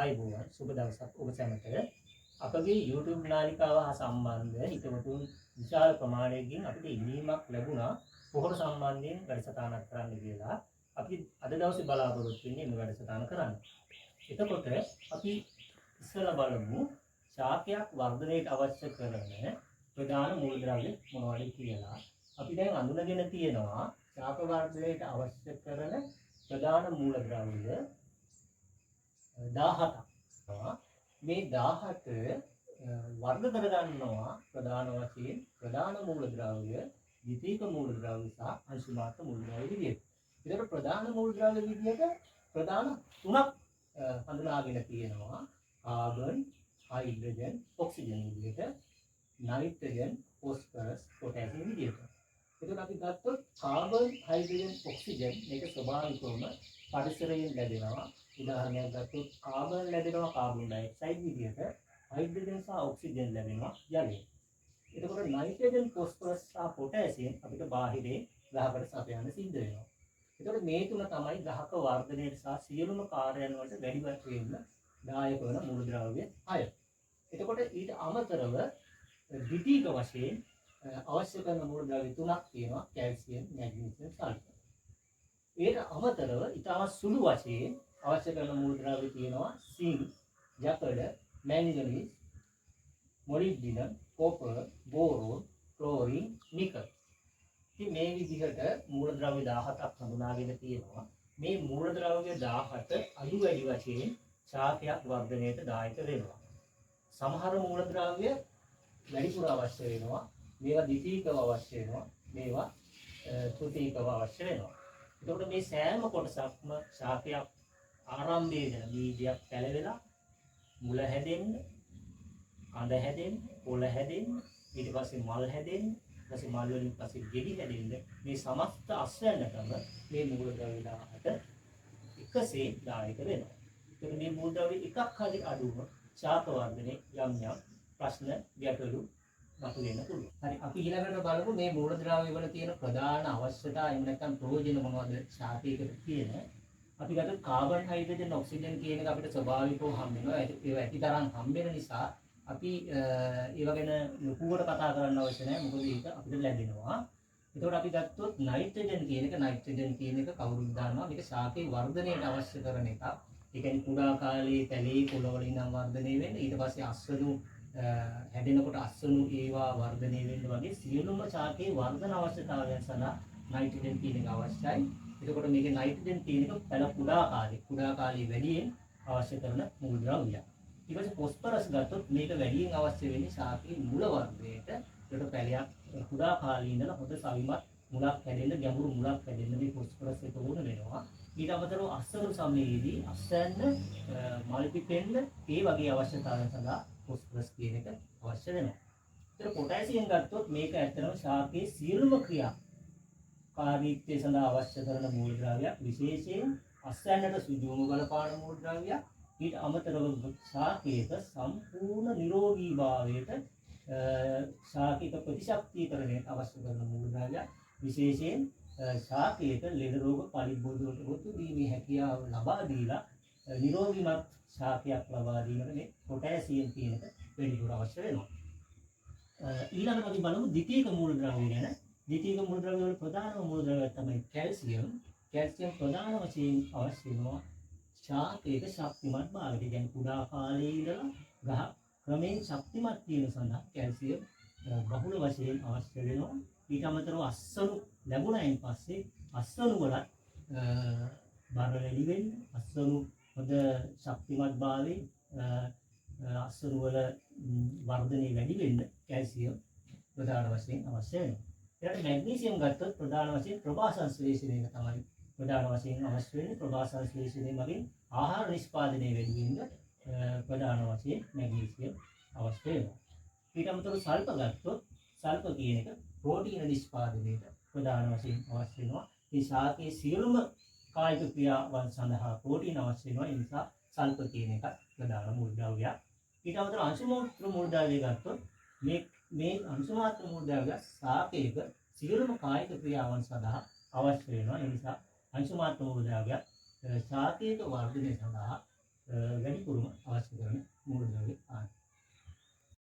ආයුබෝවන් සුබ දවසක් ඔබ සැමට අපගේ YouTube නාලිකාව හා සම්බන්ධ හිතවතුන් විශාල ප්‍රමාණයකින් අපිට ඉල්ලීමක් ලැබුණා පොහොර සම්බන්ධයෙන් වැඩසටහනක් කරන්න කියලා. අපි අද දවසේ බලාපොරොත්තු වෙන්නේ මේ වැඩසටහන කරන්න. එතකොට අපි ඉස්සෙල්ලා බලමු ශාකයක් වර්ධනයට අවශ්‍ය කරන ප්‍රධාන මූලද්‍රව්‍ය මොනවද කියලා. අපි දැන් අඳුනගෙන තියෙනවා ශාක වර්ධනයට අවශ්‍ය කරන ප්‍රධාන මූලද්‍රව්‍ය 17ක්. මේ 17 වර්ග කරගන්නවා ප්‍රධාන වශයෙන් ප්‍රධාන මූලද්‍රව්‍ය, ද්විතීයික මූලද්‍රව්‍ය සහ අංශු මාත්‍ර මූලද්‍රව්‍ය විදියට. ඒකට ප්‍රධාන මූලද්‍රව්‍ය විදියට ප්‍රධාන තුනක් හඳුනාගෙන තියෙනවා. කාබන්, හයිඩ්‍රජන්, ඔක්සිජන් විදියට, නයිට්‍රජන්, ෆොස්ෆරස්, පොටෑසියම් විදියට. එතකොට අපි ගත්තොත් කාබන්, හයිඩ්‍රජන්, ඔක්සිජන් මේක ස්වභාවිකවම පරිසරයෙන් ලැබෙනවා. උදාහරණයක් ගත්තොත් කාබන් ලැබෙනවා කාබන් ඩයොක්සයිඩ් විදියට, හයිඩ්‍රජන් සහ ඔක්සිජන් ලැබෙනවා ජලයෙන්. එතකොට නයිට්‍රජන්, ෆොස්ෆරස් සහ පොටෑසියම් අපිට බාහිරේ ගහකට සපයන්න සිද්ධ වෙනවා. එතකොට මේ තුන තමයි ගහක වර්ධනයට සහ සියලුම කාර්යයන් වලට වැඩි වශයෙන්ම දායක වන මූලද්‍රව්‍ය 6. එතකොට ඊට අමතරව ද්විතීයික වශයෙන් අවශ්‍ය කරන මූලද්‍රව්‍ය තුනක් තියෙනවා. Calcium, magnesium, sulphur. ඊට අමතරව ඊටම සුළු වශයෙන් අවශ්‍ය කරන මූලද්‍රව්‍ය තියෙනවා. සිංක්, යකඩ, මැංගනීස්, මොලිබ්ඩිනම්, කොපර්, බෝරෝන්, ක්ලෝරින්, නිකල්. ඉතින් මේ විදිහට මූලද්‍රව්‍ය 17ක් හඳුනාගෙන තියෙනවා. මේ මූලද්‍රව්‍ය 17 අඩු වැඩි වශයෙන් ශාකයක් වර්ධනයට දායක වෙනවා. සමහර මූලද්‍රව්‍ය වැඩිපුර අවශ්‍ය වෙනවා. මේවා ද්විතීයිකව අවශ්‍ය වෙනවා. මේවා තෘතීයිකව අවශ්‍ය වෙනවා. එතකොට මේ සෑම කොටසක්ම ශාකයක් ආරම්භයේ ඉඳලා බීජයක් පැලවෙලා මුල හැදෙන්න, කඳ හැදෙන්න, පොළ හැදෙන්න, ඊට පස්සේ මල් හැදෙන්න, ඊට පස්සේ මල් වලින් පස්සේ ගෙඩි හැදෙන්න මේ සමස්ත අස්වැන්නටම මේ මූලද්‍රව්‍ය 17 එකසේ දායක වෙනවා. එතකොට මේ මූලද්‍රව්‍ය එකක් හරි අඩුම ශාක වර්ධනයේ යම් යම් ප්‍රශ්න ගැටලු මතුවෙන්න පුළුවන්. හරි, අපි ඊළඟට බලමු මේ මූලද්‍රව්‍ය වල තියෙන ප්‍රධාන අවශ්‍යතා එහෙම නැත්නම් ප්‍රයෝජන මොනවද ශාකයකට කියන. අපි ගත්තොත් කාබන්, හයිඩ්‍රජන්, ඔක්සිජන් කියන එක අපිට ස්වභාවිකව හම්බ වෙනවා. ඒවා ඇති තරම් හම්බ වෙන නිසා අපි ඒවා ගැන ලොකුවට කතා කරන්න අවශ්‍ය නැහැ. මොකද ඒක අපිට ලැබෙනවා. එතකොට අපි ගත්තොත් නයිට්‍රජන් කියන එක කවුරුත් දන්නවා. මේක ශාකයේ වර්ධනයට අවශ්‍ය කරන එකක්. ඒ කියන්නේ කුඩා කාලයේ පැලේ පොළවල ඉඳන් වර්ධනය වෙන්න, ඊට පස්සේ අස්වනු හැදෙනකොට අස්වනු ඒවා වර්ධනය වෙන්න වගේ සියලුම ශාකයේ වර්ධන අවශ්‍යතාවයන් සඳහා නයිට්‍රජන් කියන එක අවශ්‍යයි. එතකොට මේකේ නයිට්‍රජන් කියන එක පැල කුඩා කාලයේ වැඩියෙන් අවශ්‍ය කරන මූලද්‍රව්‍යයක්. ඊට පස්සේ ෆොස්ෆරස් ගත්තොත් මේක වැඩියෙන් අවශ්‍ය වෙන්නේ ශාකයේ මුල වර්ධනයට. ඒකට පැලයක් කුඩා කාලයේ ඉඳලා හොඳ සවිමත් මුලක් හැදෙන්න, ගැඹුරු මුලක් හැදෙන්න මේ ෆොස්ෆරස් එක උණු වෙනවා. ඊට අමතරව අස්වනු සමයේදී අස්වැන්න මල් පිපෙන්න ඒ වගේ අවශ්‍යතාවයන් සඳහා ෆොස්ෆරස් කියන එක අවශ්‍ය වෙනවා. ඒතර පොටෑසියම් ගත්තොත් මේක ඇත්තටම ශාකයේ සියලුම ක්‍රියාකාරීත්වය සඳහා අවශ්‍ය කරන මූලද්‍රව්‍යයක්. විශේෂයෙන් අස්වැන්නට සුදුම බලපාන මූලද්‍රව්‍යයක්. ඊට අමතරව ශාකයක සම්පූර්ණ නිරෝගීභාවයට ශාකික ප්‍රතිශක්තිකරණයට අවශ්‍ය කරන මූලද්‍රව්‍යයක්. විශේෂයෙන් ශාකයක ලෙඩ රෝග පරිබෝධයට ගොතු දීමේ හැකියාව ලබා දීලා නිරෝගීමත් ශාකයක් ලබා දීමට මේ පොටෑසියම් කියන එක වැඩිපුර අවශ්‍ය වෙනවා. ඊළඟට අපි බලමු ද්විතීයික මූලද්‍රව්‍ය ගැන. ද්විතීයික මූලද්‍රව්‍ය වල ප්‍රධානම මූලද්‍රව්‍ය තමයි කැල්සියම්. කැල්සියම් ප්‍රධාන වශයෙන් අවශ්‍ය වෙනවා ශාකයක ශක්තිමත් භාවයට. ඒ කියන්නේ කුඩා කාලයේ ඉඳලා ගහ ක්‍රමයෙන් ශක්තිමත් වීම සඳහා කැල්සියම් බහුල වශයෙන් අවශ්‍ය වෙනවා. ඊට අමතරව අස්වනු ලැබුණයින් පස්සේ අස්වනු වලත් බර වැඩි වෙන්න, අස්වනු හොඳ ශක්තිමත් භාවයෙන් අස්වනු වල වර්ධනය වැඩි වෙන්න කැල්සියම් ප්‍රධාන වශයෙන් අවශ්‍ය වෙනවා. ඊට මැග්නීසියම් ගත්තොත් ප්‍රධාන වශයෙන් ප්‍රභා සංශ්ලේෂණය තමයි ප්‍රධාන වශයෙන් අවශ්‍ය වෙන්නේ. ප්‍රභා සංශ්ලේෂණය මගින් ආහාර නිෂ්පාදනය වැඩි වෙන්න ප්‍රධාන වශයෙන් මැග්නීසියම් අවශ්‍ය වෙනවා. ඊට අමතරව සල්ෆර් ගත්තොත් සල්ෆර් කියන එක ප්‍රෝටීන නිෂ්පාදනයට ප්‍රධාන වශයෙන් අවශ්‍ය වෙනවා. මේ ශාකයේ සියලුම කායික ක්‍රියාවන් සඳහා ප්‍රෝටීන අවශ්‍ය වෙනවා. ඒ නිසා සල්ෆර් කියන එක ප්‍රධාන මූලද්‍රව්‍යයක්. ඊට අමතරව අංශු මාත්‍ර මූලද්‍රව්‍ය ගත්තොත් මේ අංශු මාත්‍ර මූලද්‍රව්‍ය ශාකයක සියලුම කායික ක්‍රියාවන් සඳහා අවශ්‍ය වෙනවා. ඒ නිසා අංශු මාත්‍ර මූලද්‍රව්‍ය ශාකයක වර්ධනය සඳහා වැඩිපුරම අවශ්‍ය කරන මූලද්‍රව්‍ය ආහාර.